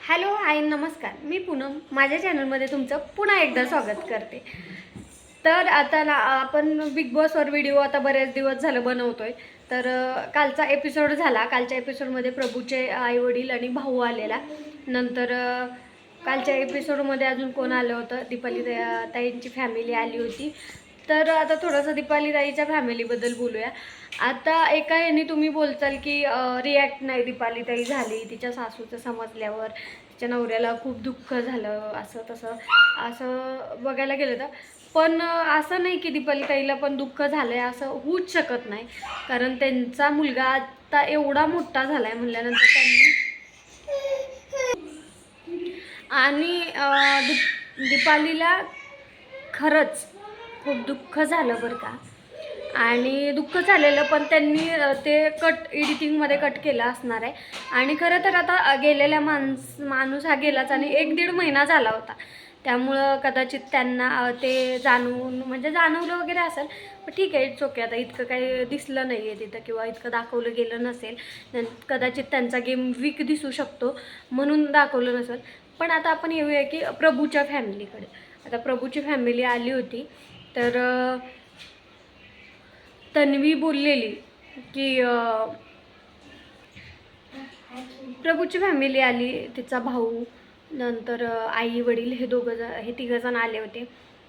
Hello hi नमस्कार, मी पूनम माझ्या चॅनलमध्ये तुमचं पुन्हा एकदा स्वागत करते। तर आता आपण बिग बॉसवर व्हिडिओ आता बरेच दिवस झालं बनवतोय। तर कालचा एपिसोड झाला। कालच्या एपिसोडमध्ये प्रभूचे आई वडील आणि भाऊ आलेला। नंतर कालच्या एपिसोडमध्ये अजून कोण आलं होतं, दीपाली ताईंची फॅमिली आली होती। तर आता थोडंसं दीपाली ताईच्या फॅमिलीबद्दल बोलूया। आता एका याने तुम्ही बोलताल की रिॲक्ट नाही दीपाली ताई झाली, तिच्या सासूचं समजल्यावर तिच्या नवऱ्याला खूप दुःख झालं, असं तसं असं बघायला गेलं तर। पण असं नाही की दीपाली ताईला पण दुःख झालंय असं होऊच शकत नाही, कारण त्यांचा मुलगा आता एवढा मोठा झालाय म्हणल्यानंतर त्यांनी आणि दीपालीला खरंच खूप दुःख झालं बरं का। आणि दुःख झालेलं पण त्यांनी ते एडिटिंगमध्ये कट केलं असणार आहे। आणि खरं तर आता गेलेला माणूस हा गेलाच आणि 1-1.5 महिना झाला होता, त्यामुळं कदाचित त्यांना ते जाणवलं वगैरे असेल। पण ठीक आहे, इट्स ओके। आता इतकं काही दिसलं नाही आहे तिथं किंवा इतकं दाखवलं गेलं नसेल, कदाचित त्यांचा गेम वीक दिसू शकतो म्हणून दाखवलं नसेल। पण आता आपण येऊया की प्रभूच्या फॅमिलीकडे। आता प्रभूची फॅमिली आली होती, तर तन्वी बोललेली की प्रभूची फॅमिली आली, तिचा भाऊ, नंतर आई वडील हे तिघंजण आले होते।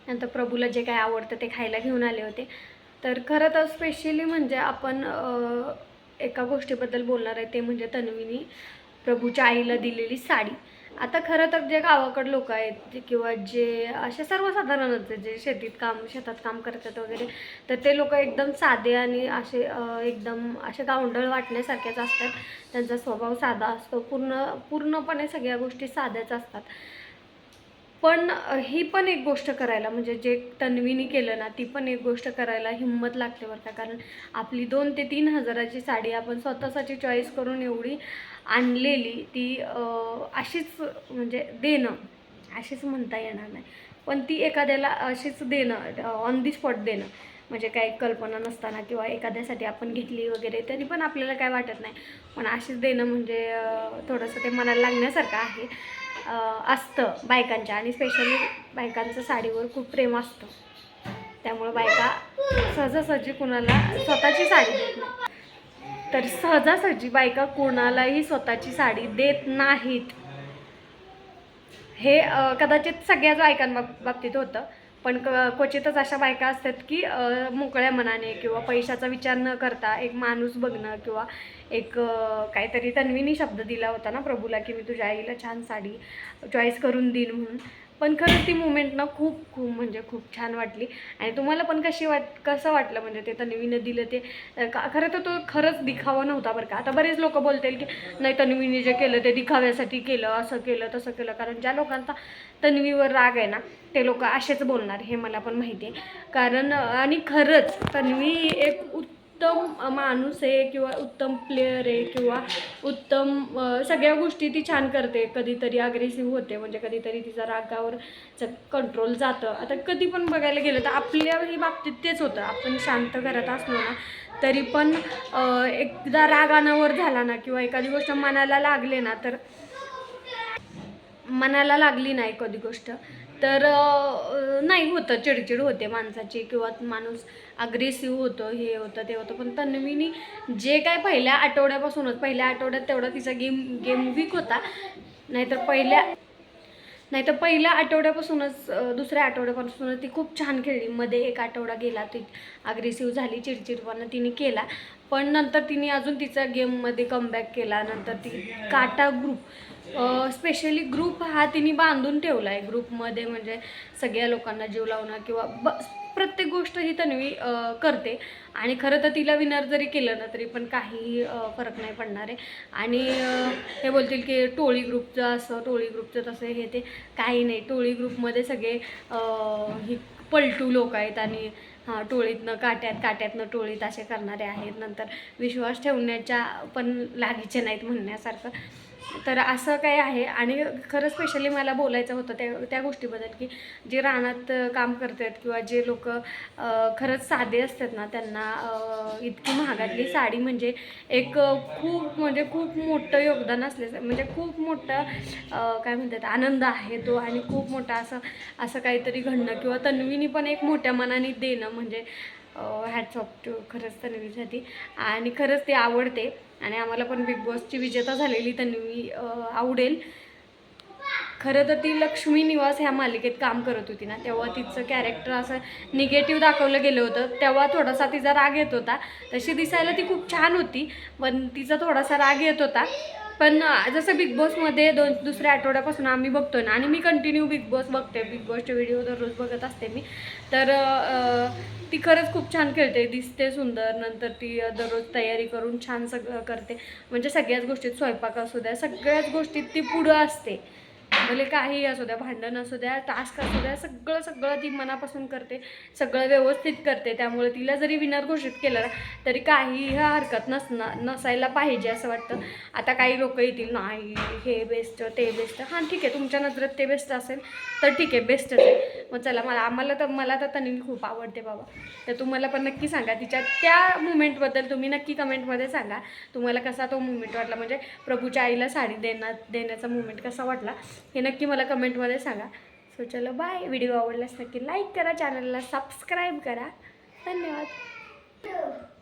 नंतर प्रभूला जे काय आवडतं ते खायला घेऊन आले होते। तर खरं तर स्पेशली म्हणजे आपण एका गोष्टीबद्दल बोलणार आहे, ते म्हणजे तन्वीनी प्रभूच्या आईला दिलेली साडी। आता खरं तर जे गावाकड लोक आहेत किंवा जे असे सर्वसाधारणच जे शेतात काम करतात वगैरे, तर ते लोक एकदम साधे आणि असे एकदम असे गावंढळ वाटण्यासारखेच असतात। त्यांचा स्वभाव साधा असतो, पूर्णपणे सगळ्या गोष्टी साध्याच असतात। पण ही पण एक गोष्ट करायला, म्हणजे जे तन्वीनी केलं ना, ती पण एक गोष्ट करायला हिंमत लागते बरं का। कारण आपली 2 ते 3 हजाराची साडी आपण स्वतःसाठी चॉईस करून एवढी आणलेली, ती अशीच म्हणजे देणं, अशीच म्हणता येणार नाही, पण ती एखाद्याला अशीच देणं, ऑन दी स्पॉट देणं, म्हणजे काही कल्पना नसताना किंवा एखाद्यासाठी आपण घेतली वगैरे तरी पण आपल्याला काय वाटत नाही। पण अशीच देणं म्हणजे थोडंसं ते मनाला लागण्यासारखं आहे, असतं बायकांच्या। आणि स्पेशली बायकांचं साडीवर खूप प्रेम असतं, त्यामुळं बायका सहजासहजी कुणाला स्वतःची साडी देत नाही। तर सहजासहजी बायका कोणालाही स्वतःची साडी देत नाहीत, हे कदाचित सगळ्याच बायकांबाबतीत होतं। पण क्वचितच अशा बायका असतात की मोकळ्या मनाने किंवा पैशाचा विचार न करता एक माणूस बघणं, किंवा एक काहीतरी तन्वीनी शब्द दिला होता ना प्रभूला की मी तुझ्या आईला छान साडी चॉईस करून देईन म्हणून। पण खरंच ती मुमेंट ना खूप खूप म्हणजे खूप छान वाटली। आणि तुम्हाला पण कसं वाटलं म्हणजे ते तन्वीनं दिलं ते? खरं तर तो खरंच दिखावा नव्हता बरं का। आता बरेच लोक बोलतील की नाही, तन्वीने जे केलं ते दिखाव्यासाठी केलं, असं केलं तसं केलं। कारण ज्या लोकांचा तन्वीवर राग आहे ना, ते लोक असेच बोलणार, हे मला पण माहिती आहे। कारण आणि खरंच तन्वी एक उत्तम माणूस आहे किंवा उत्तम प्लेयर आहे किंवा उत्तम सगळ्या गोष्टी ती छान करते। कधीतरी अग्रेसिव्ह होते, म्हणजे कधीतरी तिचा रागावर कंट्रोल जातं। आता कधी पण बघायला गेलं तर आपल्याही बाबतीत तेच होतं, आपण शांत घरात असलो ना तरी पण एकदा राग अनावर झाला ना किंवा एखादी गोष्ट मनाला लागली नाही एखादी गोष्ट, तर नाही होतं, चिडचिड होते माणसाची किंवा माणूस अग्रेसिव्ह होतं, हे होतं ते होतं। पण तन्वीनी जे काय पहिल्या आठवड्यात तेवढा तिचा गेम वीक होता, नाहीतर पहिल्या आठवड्यापासूनच, दुसऱ्या आठवड्यापासूनच ती खूप छान खेळली। मध्ये एक आठवडा गेला ती अग्रेसिव्ह झाली, चिडचिडपणा तिने केला, पण नंतर तिने अजून तिचा गेममध्ये कमबॅक केला। नंतर ती काटा ग्रुप, स्पेशली ग्रुप हा तिने बांधून ठेवला आहे। ग्रुपमध्ये म्हणजे सगळ्या लोकांना जीव लावणं किंवा प्रत्येक गोष्ट ही तन्वी करते। आणि खरं तर तिला विनर जरी केलं ना तरी पण काही फरक नाही पडणार आहे। आणि हे बोलतील की टोळी ग्रुपचं तसं हे ते, काही नाही। टोळी ग्रुपमध्ये सगळे ही पलटू लोक आहेत आणि टोळीतनं काट्यातनं टोळीत असे करणारे आहेत। नंतर विश्वास ठेवण्याच्या पण लागीचे नाहीत म्हणण्यासारखं। तर असं काय आहे. आणि खरं स्पेशली मला बोलायचं होतं त्या गोष्टीबद्दल, की जे रानात काम करतात किंवा जे लोक खरंच साधे असतात ना, त्यांना इतकी महागातली साडी म्हणजे एक खूप म्हणजे खूप मोठं योगदान असल्याचं, म्हणजे खूप मोठं काय म्हणतात आनंद आहे तो. आणि खूप मोठा असं असं काहीतरी घडणं किंवा तन्वीनी पण एक मोठ्या मनाने देणं म्हणजे हॅट्स ऑफ टू खरंच तन्वीसाठी. आणि खरंच ते आवडते. आणि आम्हाला पण बिग बॉसची विजेता झालेली तन्वी आवडेल. खरं तर ती लक्ष्मी निवास ह्या मालिकेत काम करत होती ना, तेव्हा तिचं कॅरेक्टर असं निगेटिव्ह दाखवलं गेलं होतं, तेव्हा थोडासा तिचा राग येत होता. तशी दिसायला ती खूप छान होती, पण तिचा थोडासा राग येत होता. पण जसं बिग बॉसमध्ये दुसऱ्या आठवड्यापासून आम्ही बघतोय ना, आणि मी कंटिन्यू बिग बॉस बघते, बिग बॉसचे व्हिडिओ दररोज बघत असते मी. तर ती खरंच खूप छान खेळते, दिसते सुंदर. नंतर ती दररोज तयारी करून छान सगळं करते. म्हणजे सगळ्याच गोष्टीत, स्वयंपाक असू द्या, सगळ्याच गोष्टीत ती पुढं असते. भले काही असू द्या, भांडण असू द्या, टास्क असू द्या, सगळं सगळं ती मनापासून करते, सगळं व्यवस्थित करते. त्यामुळे तिला जरी विनर घोषित केलं ना, तरी काही हरकत नसायला पाहिजे असं वाटतं. आता काही लोक येतील, नाही हे बेस्ट ते बेस्ट. हां ठीक आहे, तुमच्या नजरेत ते बेस्ट असेल तर ठीक आहे, बेस्टच आहे. मग चला, मला तर तन्वी खूप आवडते बाबा. तर तुम्हाला पण नक्की सांगा तिच्या त्या मुमेंटबद्दल, तुम्ही नक्की कमेंटमध्ये सांगा तुम्हाला कसा तो मुमेंट वाटला, म्हणजे प्रभूच्या आईला साडी देण्याचा मुमेंट कसा वाटला हे नक्की मला कमेंटमध्ये सांगा. सो चलो बाय. व्हिडिओ आवडल्यास नक्की लाईक करा, चॅनलला सबस्क्राईब करा. धन्यवाद.